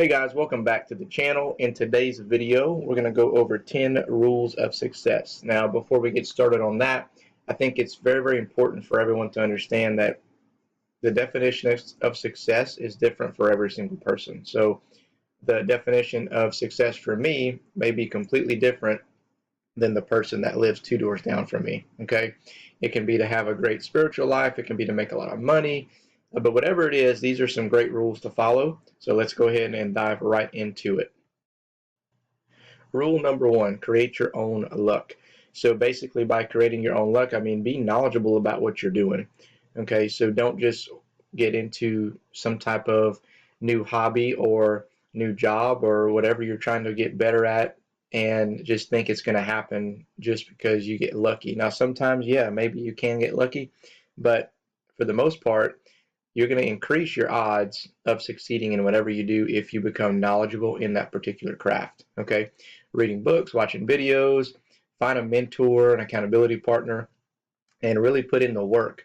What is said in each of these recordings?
Hey guys, welcome back to the channel. In today's video, we're going to go over 10 rules of success. Now, before we get started on that, I think it's very important for everyone to understand that the definition of success is different for every single person. So the definition of success for me may be completely different than the person that lives two doors down from me. Okay, it can be to have a great spiritual life, it can be to make a lot of money, but whatever it is, these are some great rules to follow. So let's go ahead and dive right into it. Rule number one, create your own luck. So basically, by creating your own luck, I mean be knowledgeable about what you're doing. Okay, so don't just get into some type of new hobby or new job or whatever you're trying to get better at and just think it's going to happen just because you get lucky. Now, sometimes, yeah, maybe you can get lucky, but for the most part, you're going to increase your odds of succeeding in whatever you do if you become knowledgeable in that particular craft. Okay, reading books, watching videos, find a mentor, an accountability partner, and really put in the work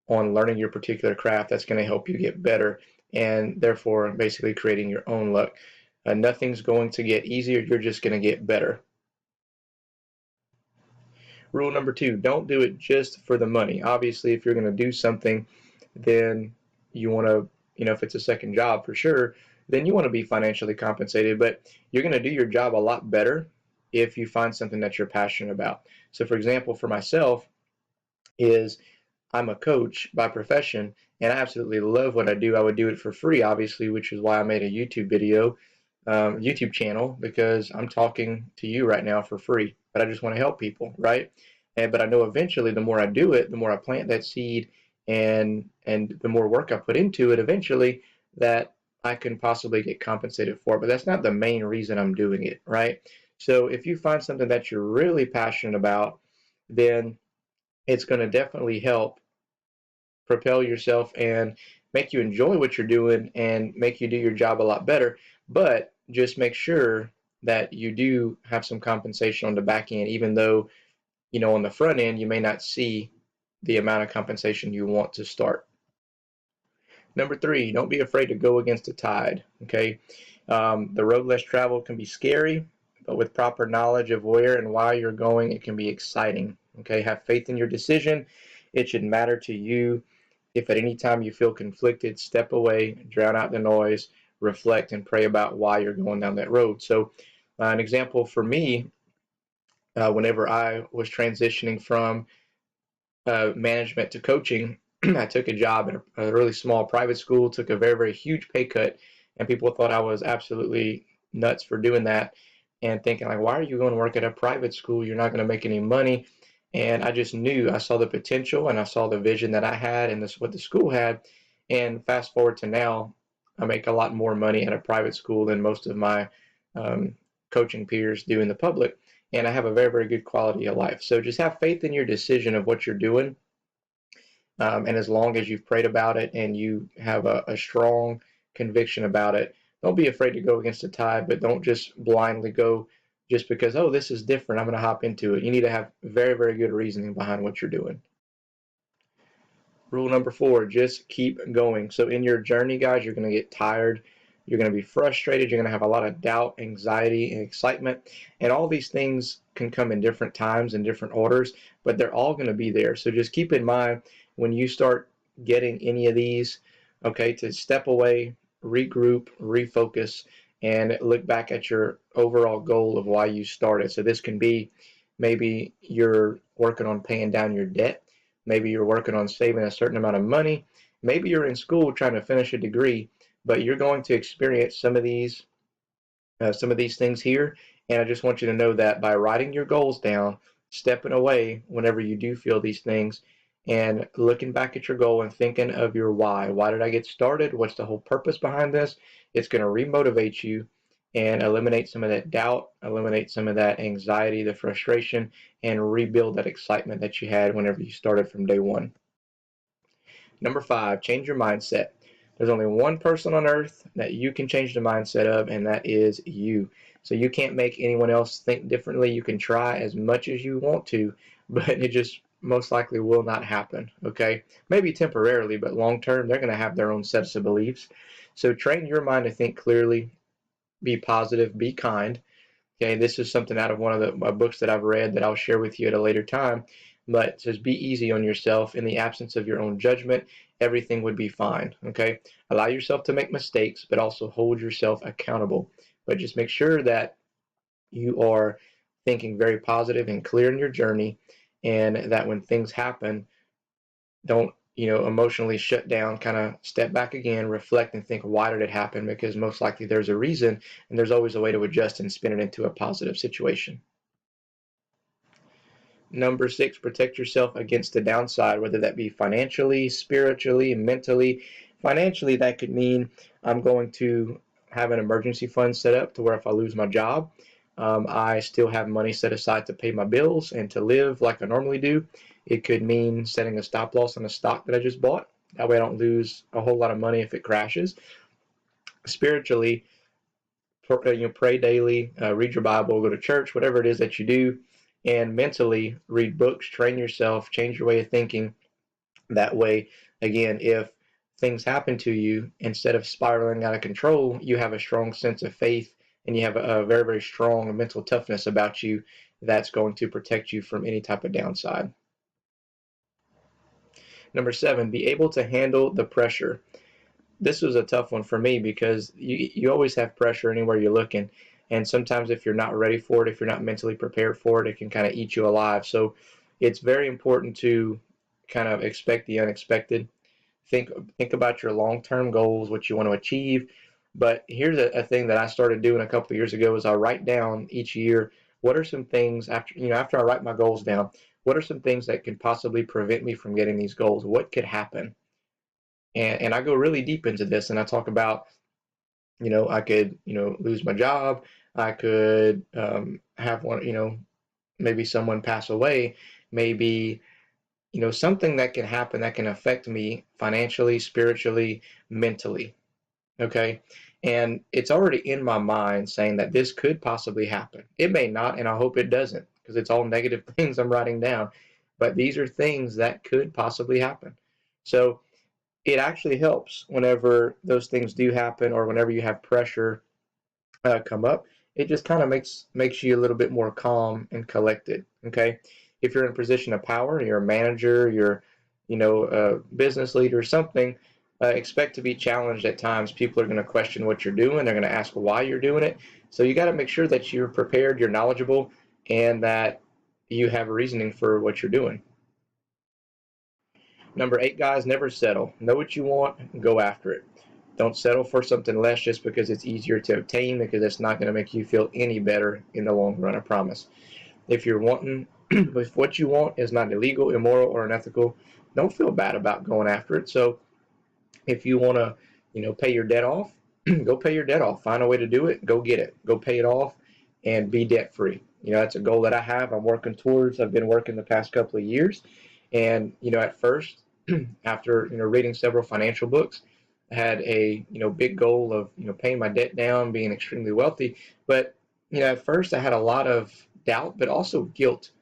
on learning your particular craft. That's going to help you get better and therefore basically creating your own luck. Nothing's going to get easier, you're just going to get better. Rule number two, don't do it just for the money. Obviously, if you're going to do something, then you want to, if it's a second job for sure, then you want to be financially compensated, but you're going to do your job a lot better if you find something that you're passionate about. So for example, for myself, is I'm a coach by profession and I absolutely love what I do. I would do it for free, obviously, which is why I made a YouTube video, YouTube channel, because I'm talking to you right now for free, but I just want to help people, right? But I know eventually the more I do it, the more I plant that seed and the more work I put into it, eventually that I can possibly get compensated for. But that's not the main reason I'm doing it, right? So if you find something that you're really passionate about, then it's going to definitely help propel yourself and make you enjoy what you're doing and make you do your job a lot better. But just make sure that you do have some compensation on the back end, even though, on the front end, you may not see the amount of compensation you want to start. Number three, don't be afraid to go against the tide. Okay, the road less traveled can be scary, but with proper knowledge of where and why you're going, it can be exciting. Okay, have faith in your decision. It should matter to you. If at any time you feel conflicted, step away, drown out the noise, reflect, and pray about why you're going down that road. So, an example for me, whenever I was transitioning from management to coaching, I took a job at a really small private school, took a very huge pay cut, and people thought I was absolutely nuts for doing that and thinking like, why are you going to work at a private school? You're not going to make any money. And I just knew, I saw the potential and I saw the vision that I had and this what the school had. And fast forward to now, I make a lot more money at a private school than most of my coaching peers do in the public. And I have a very good quality of life. So just have faith in your decision of what you're doing. And as long as you've prayed about it and you have a strong conviction about it, don't be afraid to go against the tide, but don't just blindly go just because, oh, this is different, I'm going to hop into it. You need to have very good reasoning behind what you're doing. Rule number four, just keep going. So in your journey, guys, you're going to get tired. You're going to be frustrated. You're going to have a lot of doubt, anxiety, and excitement. And all these things can come in different times and different orders, but they're all going to be there. So just keep in mind when you start getting any of these, okay, to step away, regroup, refocus, and look back at your overall goal of why you started. So this can be maybe you're working on paying down your debt. Maybe you're working on saving a certain amount of money. Maybe you're in school trying to finish a degree, but you're going to experience some of these things here. And I just want you to know that by writing your goals down, stepping away whenever you do feel these things, and looking back at your goal and thinking of your why. Why did I get started? What's the whole purpose behind this? It's going to remotivate you and eliminate some of that doubt, eliminate some of that anxiety, the frustration, and rebuild that excitement that you had whenever you started from day one. Number five, change your mindset. There's only one person on earth that you can change the mindset of, and that is you. So you can't make anyone else think differently. You can try as much as you want to, but it just most likely will not happen, okay? Maybe temporarily, but long term, they're going to have their own sets of beliefs. So train your mind to think clearly, be positive, be kind. Okay, this is something out of one of the books that I've read that I'll share with you at a later time. But it says, be easy on yourself. In the absence of your own judgment, everything would be fine. Okay, allow yourself to make mistakes, but also hold yourself accountable. But just make sure that you are thinking very positive and clear in your journey, and that when things happen, don't emotionally shut down, kind of step back again, reflect and think, why did it happen? Because most likely there's a reason, and there's always a way to adjust and spin it into a positive situation. Number 6, protect yourself against the downside, whether that be financially, spiritually, mentally. Financially, that could mean I'm going to have an emergency fund set up to where if I lose my job, I still have money set aside to pay my bills and to live like I normally do. It could mean setting a stop loss on a stock that I just bought. That way I don't lose a whole lot of money if it crashes. Spiritually, pray daily, read your Bible, go to church, whatever it is that you do. And mentally, read books, train yourself, change your way of thinking. That way, again, if things happen to you, instead of spiraling out of control, you have a strong sense of faith and you have a very, very strong mental toughness about you that's going to protect you from any type of downside. Number 7, be able to handle the pressure. This was a tough one for me because you always have pressure anywhere you're looking. And sometimes if you're not ready for it, if you're not mentally prepared for it, it can kind of eat you alive. So it's very important to kind of expect the unexpected. Think about your long-term goals, what you want to achieve. But here's a thing that I started doing a couple of years ago is I write down each year, what are some things after I write my goals down, what are some things that could possibly prevent me from getting these goals? What could happen? And I go really deep into this, and I talk about, I could, lose my job. I could have one, maybe someone pass away, maybe, something that can happen that can affect me financially, spiritually, mentally. Okay. And it's already in my mind saying that this could possibly happen. It may not, and I hope it doesn't, because it's all negative things I'm writing down. But these are things that could possibly happen. So it actually helps whenever those things do happen or whenever you have pressure come up. It just kind of makes you a little bit more calm and collected. Okay, if you're in a position of power, you're a manager, you're a business leader or something, expect to be challenged at times. People are going to question what you're doing. They're going to ask why you're doing it. So you got to make sure that you're prepared, you're knowledgeable, and that you have a reasoning for what you're doing. Number 8, guys, never settle. Know what you want and go after it. Don't settle for something less just because it's easier to obtain, because it's not going to make you feel any better in the long run, I promise. If you're wanting, if what you want is not illegal, immoral, or unethical, don't feel bad about going after it. So if you want to, pay your debt off, go pay your debt off. Find a way to do it. Go get it. Go pay it off and be debt free. That's a goal that I have. I'm working towards. I've been working the past couple of years. And, at first, after, reading several financial books, I had a, big goal of, paying my debt down, being extremely wealthy. But, at first I had a lot of doubt, but also guilt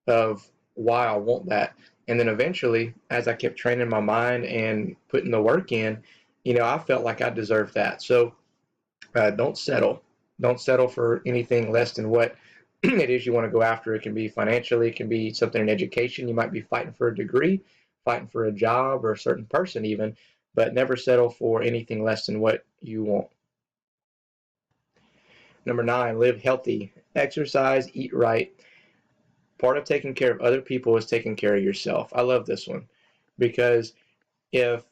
of why I want that. And then eventually, as I kept training my mind and putting the work in, I felt like I deserved that. So don't settle. Don't settle for anything less than what it is you want to go after. It can be financially, it can be something in education. You might be fighting for a degree, fighting for a job or a certain person even, but never settle for anything less than what you want. Number 9, live healthy. Exercise, eat right. Part of taking care of other people is taking care of yourself. I love this one because if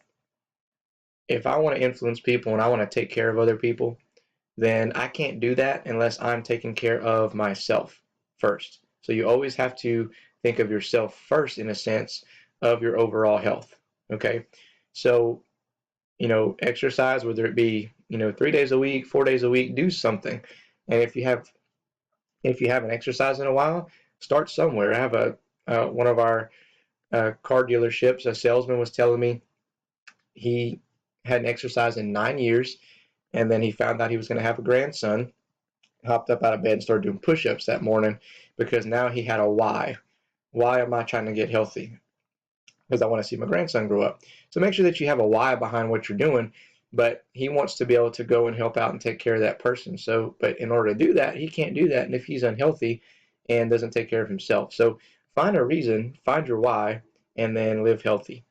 I want to influence people and I want to take care of other people, then I can't do that unless I'm taking care of myself first. So you always have to think of yourself first in a sense of your overall health. Okay. So, exercise, whether it be, 3 days a week, 4 days a week, do something. And if you haven't exercised in a while, start somewhere. I have one of our car dealerships, a salesman was telling me he hadn't exercised in 9 years, and then he found out he was going to have a grandson. Hopped up out of bed and started doing push-ups that morning because now he had a why. Why am I trying to get healthy? Because I want to see my grandson grow up. So make sure that you have a why behind what you're doing. but he wants to be able to go and help out and take care of that person. So, but in order to do that, he can't do that. And if he's unhealthy and doesn't take care of himself. So find a reason, find your why, and then live healthy.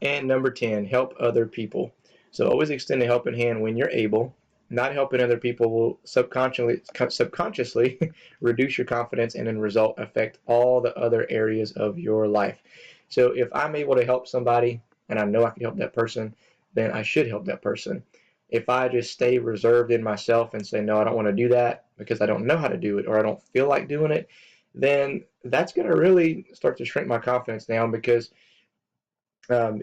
And number 10, help other people. So always extend a helping hand when you're able. Not helping other people will subconsciously reduce your confidence and in result affect all the other areas of your life. So if I'm able to help somebody and I know I can help that person, then I should help that person. If I just stay reserved in myself and say, no, I don't want to do that because I don't know how to do it or I don't feel like doing it, then that's going to really start to shrink my confidence down because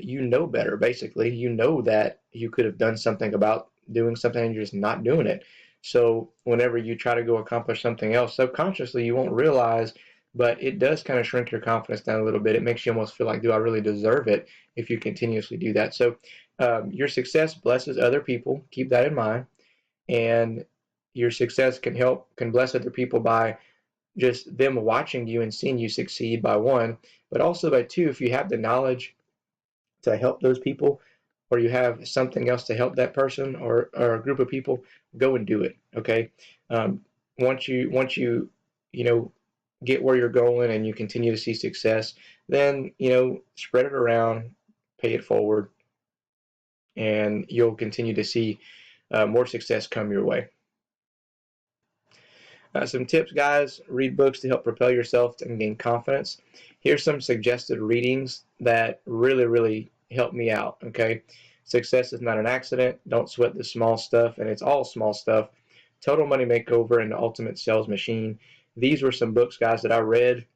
you know better, basically. You know that you could have done something about doing something and you're just not doing it. So whenever you try to go accomplish something else, subconsciously you won't realize, but it does kind of shrink your confidence down a little bit. It makes you almost feel like, do I really deserve it if you continuously do that? So your success blesses other people. Keep that in mind. And your success can bless other people by just them watching you and seeing you succeed by one, but also by two, if you have the knowledge to help those people or you have something else to help that person or a group of people, go and do it. Okay. um, once you you know get where you're going and you continue to see success, then spread it around, pay it forward, and you'll continue to see more success come your way. Some tips, guys: read books to help propel yourself and gain confidence. Here's some suggested readings that really help me out. Okay. Success is not an accident. Don't sweat the small stuff, and it's all small stuff. Total Money Makeover and The Ultimate Sales Machine. These were some books, guys, that I read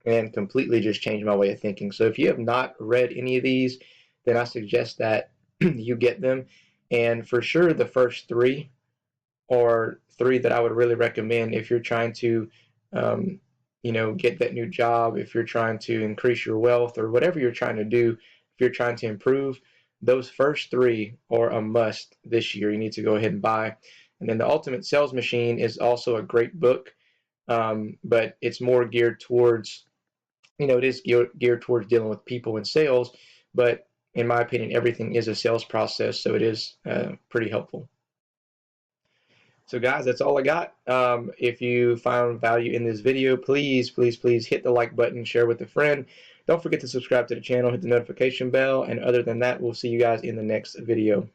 and completely just changed my way of thinking. So if you have not read any of these, then I suggest that you get them. And for sure, the first three are three that I would really recommend if you're trying to, get that new job, if you're trying to increase your wealth, or whatever you're trying to do, if you're trying to improve. Those first three are a must this year. You need to go ahead and buy. And then The Ultimate Sales Machine is also a great book, but it's more geared towards, it is geared towards dealing with people and sales. But in my opinion, everything is a sales process, so it is pretty helpful. So guys, that's all I got. If you found value in this video, please hit the like button, share with a friend. Don't forget to subscribe to the channel, hit the notification bell, and other than that, we'll see you guys in the next video.